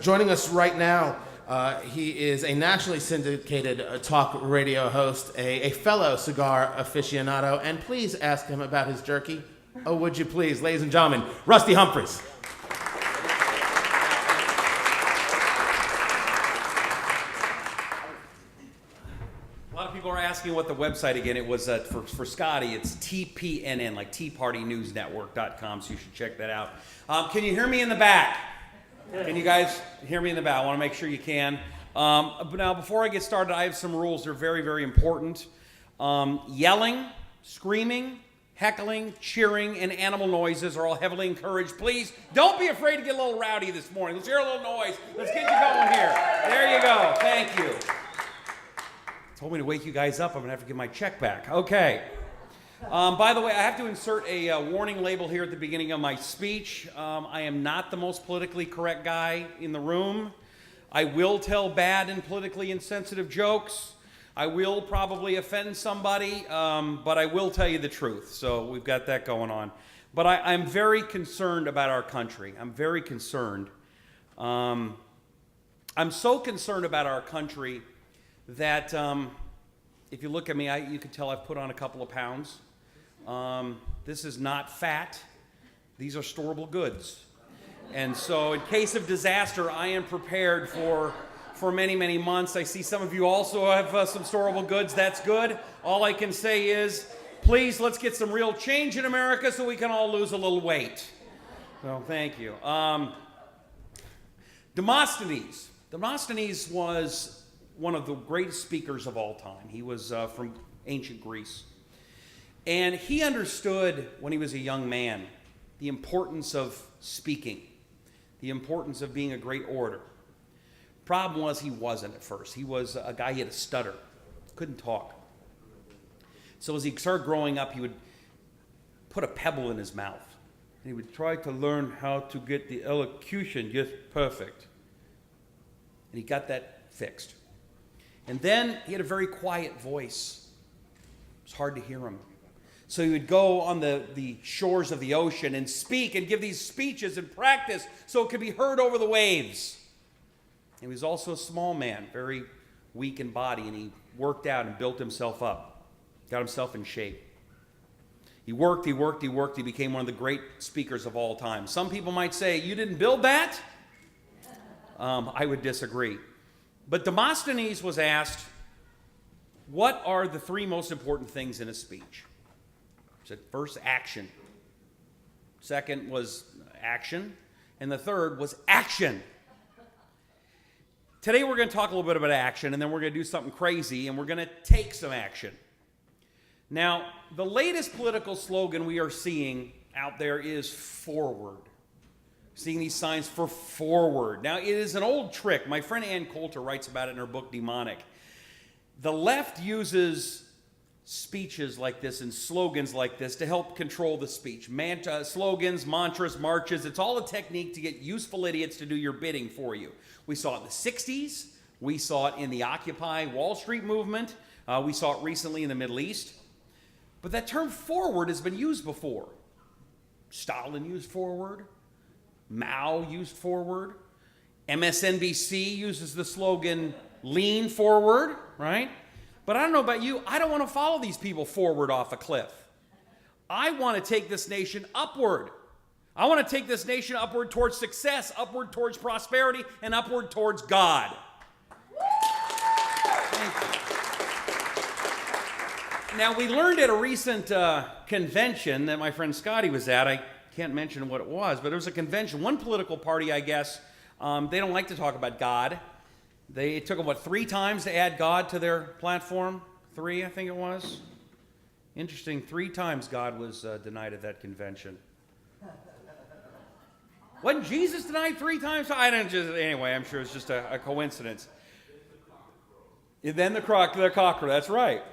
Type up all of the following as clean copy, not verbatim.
Joining us right now, he is a nationally syndicated talk radio host, a fellow cigar aficionado, and please ask him about his jerky. Oh, would you please, ladies and gentlemen, Rusty Humphries. People are asking what the website again. It was for Scotty. It's TPNN, like TeaPartyNewsNetwork.com. So you should check that out. Can you hear me in the back? Can you guys hear me in the back? I want to make sure you can. But now, before I get started, I have some rules. They're very, very important. Yelling, screaming, heckling, cheering, and animal noises are all heavily encouraged. Please don't be afraid to get a little rowdy this morning. Let's hear a little noise. Let's get you going here. There you go. Thank you. Told me to wake you guys up. I'm going to have to get my check back. Okay. By the way, I have to insert a warning label here at the beginning of my speech. I am not the most politically correct guy in the room. I will tell bad and politically insensitive jokes. I will probably offend somebody, but I will tell you the truth. So we've got that going on. But I'm very concerned about our country. I'm very concerned. I'm so concerned about our country that if you look at me, you can tell I've put on a couple of pounds. This is not fat. These are storable goods. And so in case of disaster, I am prepared for many, many months. I see some of you also have some storable goods. That's good. All I can say is, please, let's get some real change in America so we can all lose a little weight. So thank you. Demosthenes. Demosthenes was one of the greatest speakers of all time. He was from ancient Greece. And he understood when he was a young man the importance of speaking, the importance of being a great orator. Problem was he wasn't at first. He was a guy, he had a stutter, couldn't talk. So as he started growing up, he would put a pebble in his mouth. And he would try to learn how to get the elocution just perfect. And he got that fixed. And then he had a very quiet voice. It was hard to hear him. So he would go on the shores of the ocean and speak and give these speeches and practice so it could be heard over the waves. He was also a small man, very weak in body, and he worked out and built himself up, got himself in shape. He worked, he became one of the great speakers of all time. Some people might say, you didn't build that? I would disagree. But Demosthenes was asked, what are the three most important things in a speech? He said, first, action. Second was action. And the third was action. Today we're going to talk a little bit about action, and then we're going to do something crazy, and we're going to take some action. Now, the latest political slogan we are seeing out there is forward. Seeing these signs for forward. Now, it is an old trick. My friend Ann Coulter writes about it in her book, Demonic. The left uses speeches like this and slogans like this to help control the speech. Slogans, mantras, marches, it's all a technique to get useful idiots to do your bidding for you. We saw it in the 60s. We saw it in the Occupy Wall Street movement. We saw it recently in the Middle East. But that term forward has been used before. Stalin used forward. Mao used forward. MSNBC uses the slogan, lean forward, right? But I don't know about you, I don't want to follow these people forward off a cliff. I want to take this nation upward. I want to take this nation upward towards success, upward towards prosperity, and upward towards God. Thank you. Now, we learned at a recent convention that my friend Scotty was at, I can't mention what it was, but it was a convention. One political party, I guess, they don't like to talk about God. It took them, 3 times to add God to their platform? 3, I think it was. Interesting, 3 times God was denied at that convention. Wasn't Jesus denied 3 times? Anyway, I'm sure it's just a coincidence. Then the cockroach, that's right.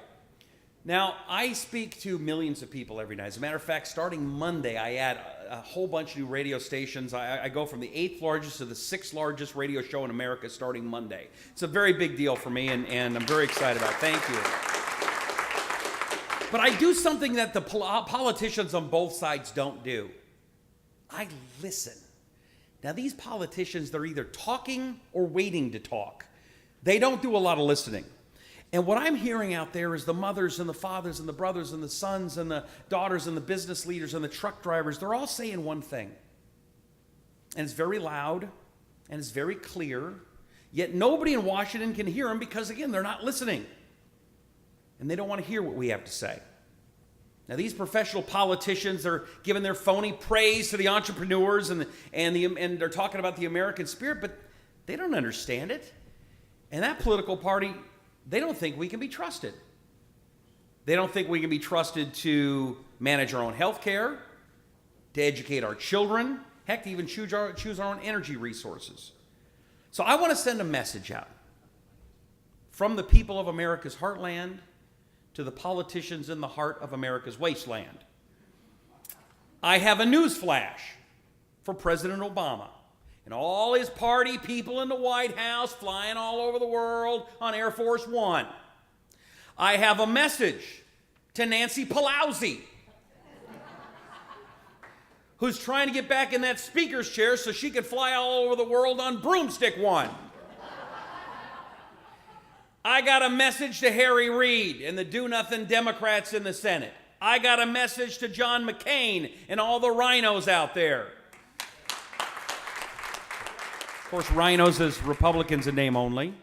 Now, I speak to millions of people every night. As a matter of fact, starting Monday, I add a whole bunch of new radio stations. I go from the 8th largest to the 6th largest radio show in America starting Monday. It's a very big deal for me, and I'm very excited about it. Thank you. But I do something that the politicians on both sides don't do. I listen. Now, these politicians, they're either talking or waiting to talk. They don't do a lot of listening. And what I'm hearing out there is the mothers and the fathers and the brothers and the sons and the daughters and the business leaders and the truck drivers, they're all saying one thing. And it's very loud and it's very clear, yet nobody in Washington can hear them because, again, they're not listening. And they don't want to hear what we have to say. Now, these professional politicians are giving their phony praise to the entrepreneurs and they're talking about the American spirit, but they don't understand it. And that political party, they don't think we can be trusted. They don't think we can be trusted to manage our own health care, to educate our children, heck, to even choose our own energy resources. So I want to send a message out from the people of America's heartland to the politicians in the heart of America's wasteland. I have a news flash for President Obama and all his party people in the White House flying all over the world on Air Force One. I have a message to Nancy Pelosi, who's trying to get back in that speaker's chair so she could fly all over the world on Broomstick One. I got a message to Harry Reid and the do-nothing Democrats in the Senate. I got a message to John McCain and all the rhinos out there. Of course, rhinos is Republicans in name only.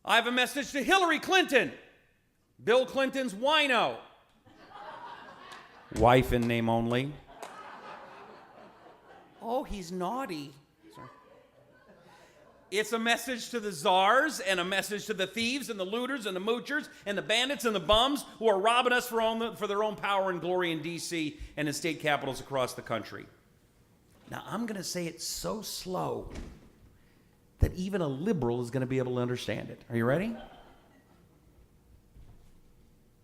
I have a message to Hillary Clinton, Bill Clinton's wino. Wife in name only. Oh, he's naughty. Sorry. It's a message to the czars and a message to the thieves and the looters and the moochers and the bandits and the bums who are robbing us for their own power and glory in D.C. and in state capitals across the country. Now, I'm going to say it so slow that even a liberal is going to be able to understand it. Are you ready?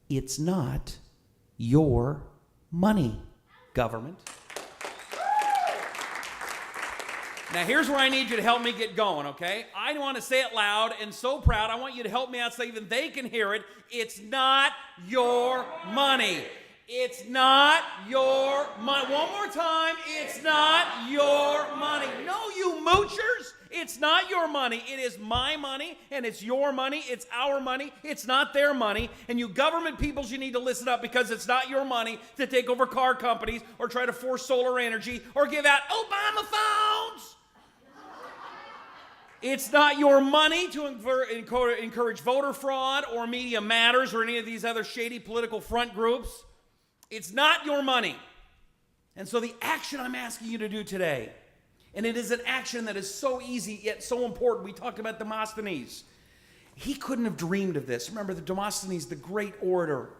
It's not your money, government. Now, here's where I need you to help me get going, okay? I want to say it loud and so proud. I want you to help me out so even they can hear it. It's not your money. It's not your money. One more time. It's not your money. No, you moochers. It's not your money. It is my money, and it's your money. It's our money. It's not their money. And you government peoples, you need to listen up because it's not your money to take over car companies or try to force solar energy or give out Obama phones. It's not your money to encourage voter fraud or Media Matters or any of these other shady political front groups. It's not your money. And so the action I'm asking you to do today, and it is an action that is so easy yet so important. We talked about Demosthenes. He couldn't have dreamed of this. Remember, Demosthenes, the great orator.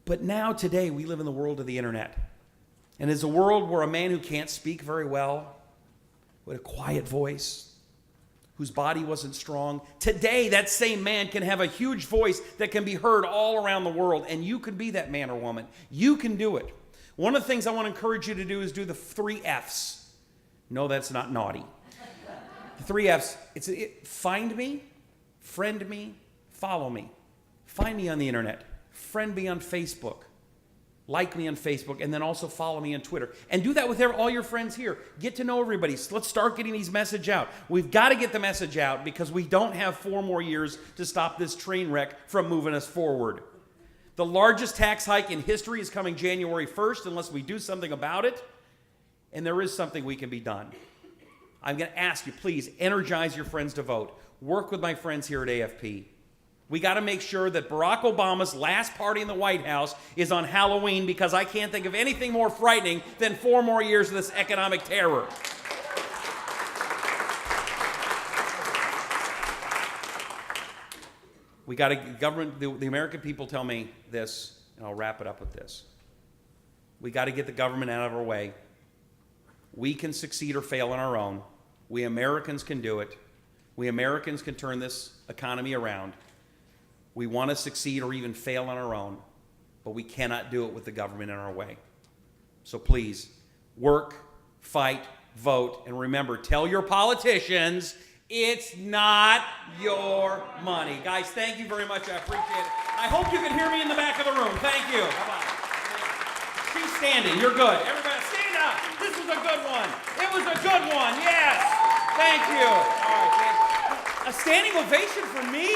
But now today we live in the world of the internet. And it's a world where a man who can't speak very well, with a quiet voice, whose body wasn't strong. Today, that same man can have a huge voice that can be heard all around the world, and you can be that man or woman. You can do it. One of the things I want to encourage you to do is do the 3 F's. No, that's not naughty. The 3 F's. Find me, friend me, follow me. Find me on the internet. Friend me on Facebook. Like me on Facebook, and then also follow me on Twitter. And do that with all your friends here. Get to know everybody. So let's start getting these message out. We've got to get the message out because we don't have 4 more years to stop this train wreck from moving us forward. The largest tax hike in history is coming January 1st unless we do something about it. And there is something we can be done. I'm going to ask you, please, energize your friends to vote. Work with my friends here at AFP. We got to make sure that Barack Obama's last party in the White House is on Halloween because I can't think of anything more frightening than 4 more years of this economic terror. We got to, the American people tell me this, and I'll wrap it up with this. We got to get the government out of our way. We can succeed or fail on our own. We Americans can do it. We Americans can turn this economy around. We want to succeed or even fail on our own, but we cannot do it with the government in our way. So please, work, fight, vote, and remember, tell your politicians it's not your money. Guys, thank you very much. I appreciate it. I hope you can hear me in the back of the room. Thank you. Bye-bye. She's standing. You're good. Everybody, stand up. This is was a good one. It was a good one. Yes. Thank you. All right. A standing ovation for me?